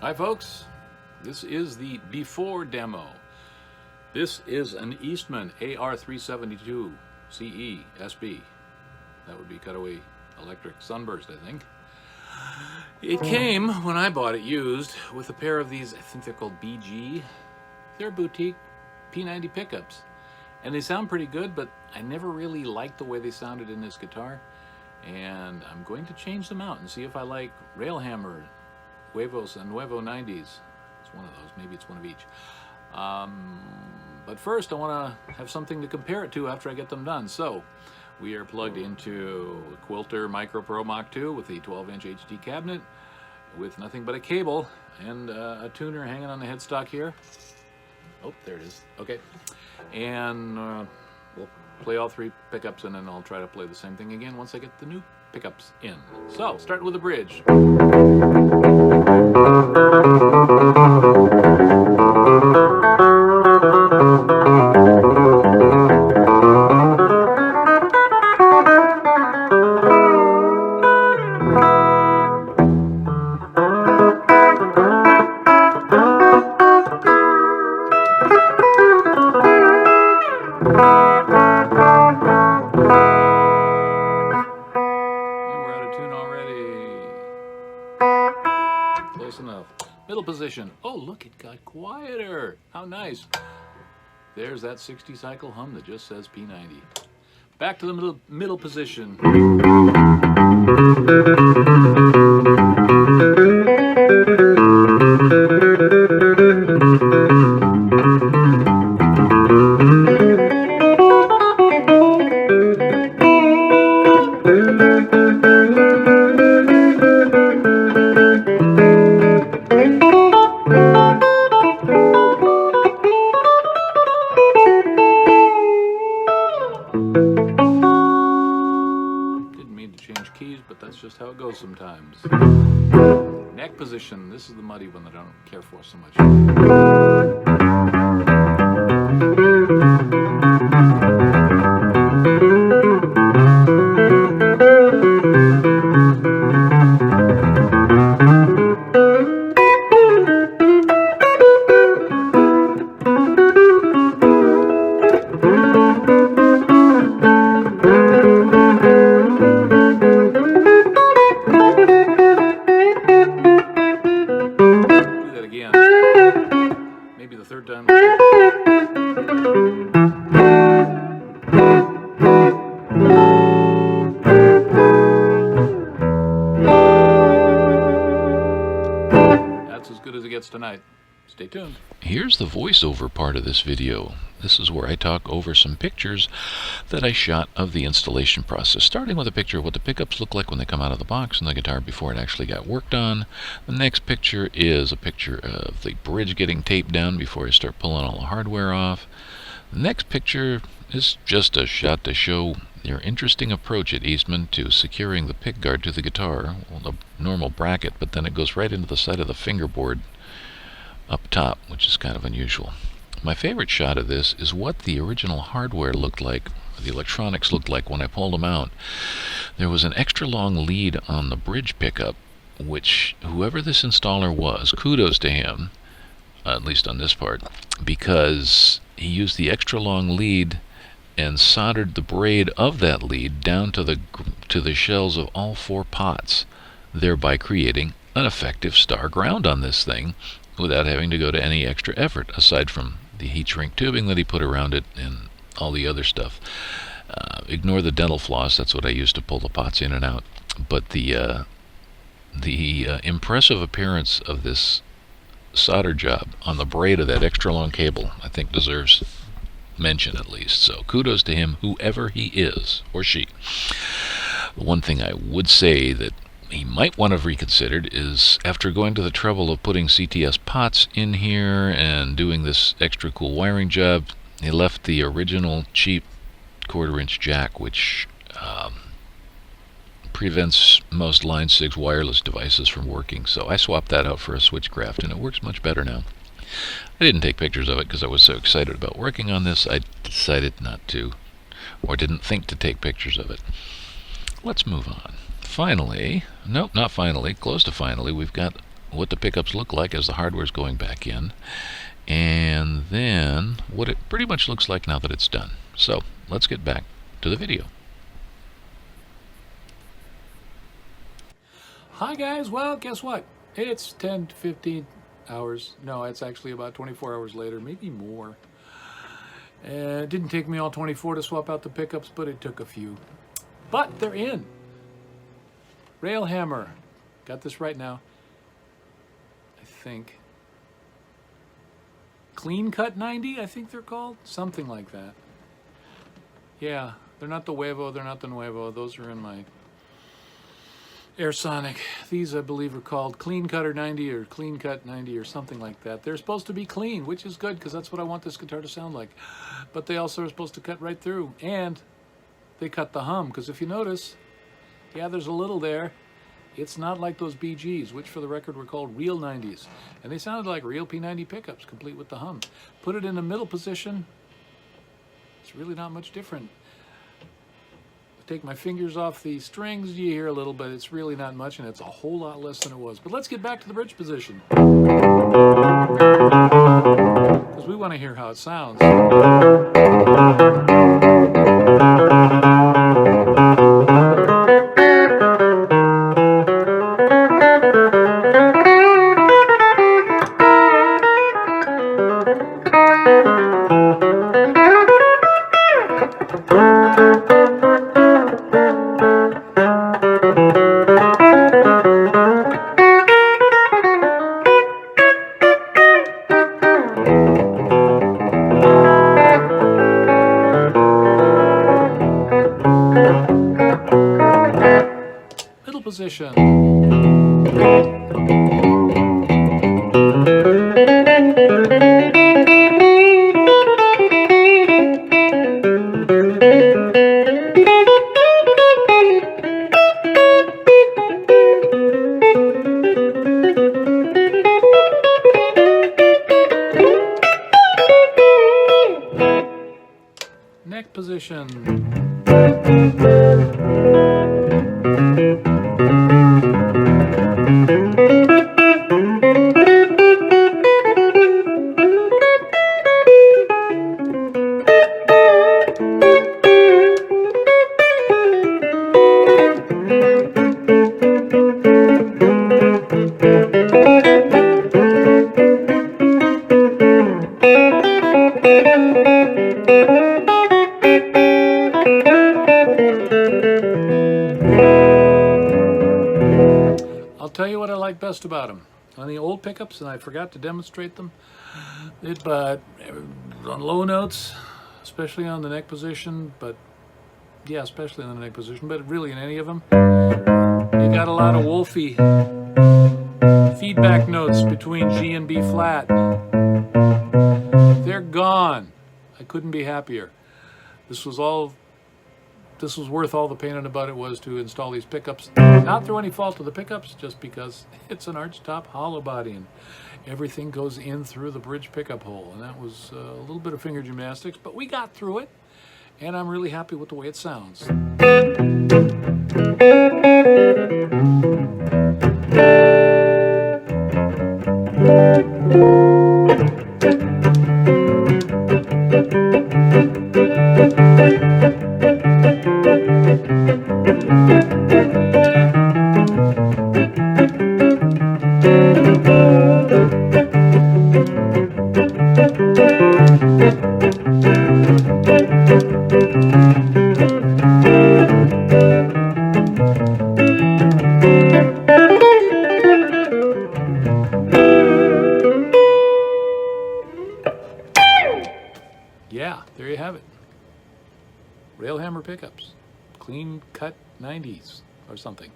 Hi folks, this is the before demo. This is an Eastman AR372 CE SB. That would be cutaway electric sunburst, I think. It came, when I bought it used, with a pair of these, I think they're called BG. They're boutique P90 pickups. And they sound pretty good, but I never really liked the way they sounded in this guitar. And I'm going to change them out and see if I like Railhammer Huevos and Nuevo 90s. It's one of those, maybe it's one of each. But first I want to have something to compare it to after I get them done. So we are plugged into a Quilter Micro Pro Mach 2 with a 12-inch HD cabinet with nothing but a cable and a tuner hanging on the headstock here. Oh, there it is. Okay. And we'll play all three pickups and then I'll try to play the same thing again once I get the new pickups in. So, starting with the bridge. Close enough. Middle position. Oh, look, it got quieter. How nice. There's that 60 cycle hum that just says P90. Back to the middle position. Change keys, but that's just how it goes sometimes. Neck position. This is the muddy one that I don't care for so much. Maybe the third time. That's as good as it gets tonight. Stay tuned. Here's the voiceover part of this video. This is where I talk over some pictures that I shot of the installation process, starting with a picture of what the pickups look like when they come out of the box and the guitar before it actually got worked on. The next picture is a picture of the bridge getting taped down before I start pulling all the hardware off. The next picture is just a shot to show your interesting approach at Eastman to securing the pick guard to the guitar. Well, the normal bracket, but then it goes right into the side of the fingerboard up top, which is kind of unusual. My favorite shot of this is what the original hardware looked like, the electronics looked like when I pulled them out. There was an extra long lead on the bridge pickup, which whoever this installer was, kudos to him, at least on this part, because he used the extra long lead and soldered the braid of that lead down to the shells of all four pots, thereby creating an effective star ground on this thing without having to go to any extra effort aside from the heat shrink tubing that he put around it and all the other stuff. Ignore the dental floss, that's what I used to pull the pots in and out. But the impressive appearance of this solder job on the braid of that extra long cable, I think deserves mention at least. So kudos to him, whoever he is, or she. The one thing I would say that he might want to have reconsidered is, after going to the trouble of putting CTS pots in here and doing this extra cool wiring job, he left the original cheap 1/4-inch jack, which prevents most Line 6 wireless devices from working. So I swapped that out for a Switchcraft, and it works much better now. I didn't take pictures of it because I was so excited about working on this. I decided not to, or didn't think to take pictures of it. Let's move on. Finally, nope, not finally, close to finally, we've got what the pickups look like as the hardware's going back in, and then what it pretty much looks like now that it's done. So let's get back to the video. Hi guys, well guess what? It's 10 to 15 hours. No, it's actually about 24 hours later, maybe more. It didn't take me all 24 to swap out the pickups, but it took a few. But they're in. Railhammer. Got this right now. I think. Cleancut 90, I think they're called. Something like that. Yeah, they're not the Huevo, they're not the Nuevo. Those are in my Airsonic. These, I believe, are called Clean Cutter 90 or Clean Cut 90 or something like that. They're supposed to be clean, which is good because that's what I want this guitar to sound like. But they also are supposed to cut right through, and they cut the hum, because if you notice, yeah, there's a little there. It's not like those BGs, which for the record were called real 90s. And they sounded like real P90 pickups, complete with the hum. Put it in the middle position, it's really not much different. Take my fingers off the strings, you hear a little bit. It's really not much, and it's a whole lot less than it was. But let's get back to the bridge position, because we want to hear how it sounds. Position. Neck position. I'll tell you what I like best about them. On the old pickups, and I forgot to demonstrate them, but on low notes, especially on the neck position, but yeah, especially on the neck position, but really in any of them, you got a lot of Wolfie feedback notes between G and B flat. They're gone. I couldn't be happier. This was worth all the pain in the butt it was to install these pickups. Not through any fault of the pickups, just because it's an archtop hollow body and everything goes in through the bridge pickup hole. And that was a little bit of finger gymnastics, but we got through it, and I'm really happy with the way it sounds. Yeah, there you have it. Railhammer pickups. Clean cut 90s or something.